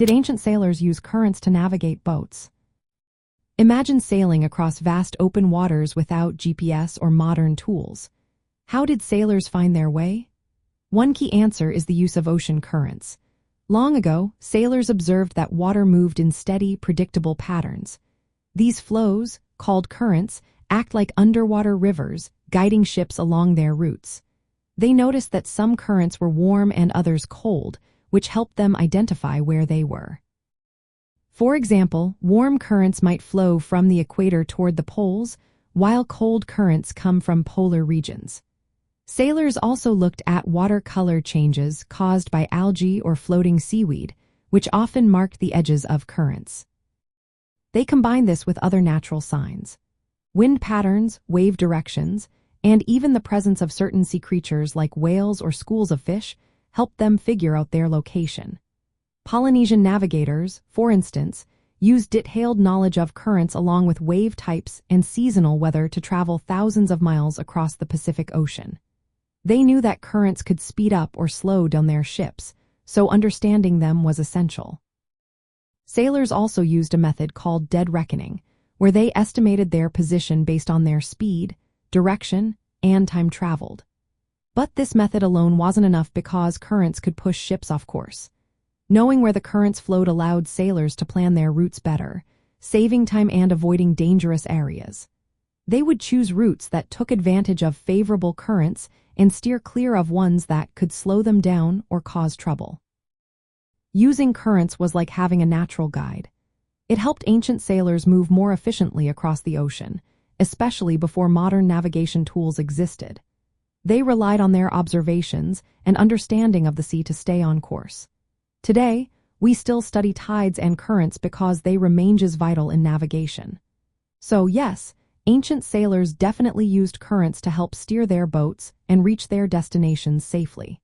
Did ancient sailors use currents to navigate boats? Imagine sailing across vast open waters without GPS or modern tools. How did sailors find their way? One key answer is the use of ocean currents. Long ago, sailors observed that water moved in steady, predictable patterns. These flows, called currents, act like underwater rivers, guiding ships along their routes. They noticed that some currents were warm and others cold, which helped them identify where they were. For example, warm currents might flow from the equator toward the poles, while cold currents come from polar regions. Sailors also looked at water color changes caused by algae or floating seaweed, which often marked the edges of currents. They combined this with other natural signs. Wind patterns, wave directions, and even the presence of certain sea creatures like whales or schools of fish helped them figure out their location. Polynesian navigators, for instance, used detailed knowledge of currents along with wave types and seasonal weather to travel thousands of miles across the Pacific Ocean. They knew that currents could speed up or slow down their ships, so understanding them was essential. Sailors also used a method called dead reckoning, where they estimated their position based on their speed, direction, and time traveled. But this method alone wasn't enough because currents could push ships off course. Knowing where the currents flowed allowed sailors to plan their routes better, saving time and avoiding dangerous areas. They would choose routes that took advantage of favorable currents and steer clear of ones that could slow them down or cause trouble. Using currents was like having a natural guide. It helped ancient sailors move more efficiently across the ocean, especially before modern navigation tools existed. They relied on their observations and understanding of the sea to stay on course. Today, we still study tides and currents because they remain as vital in navigation. So yes, ancient sailors definitely used currents to help steer their boats and reach their destinations safely.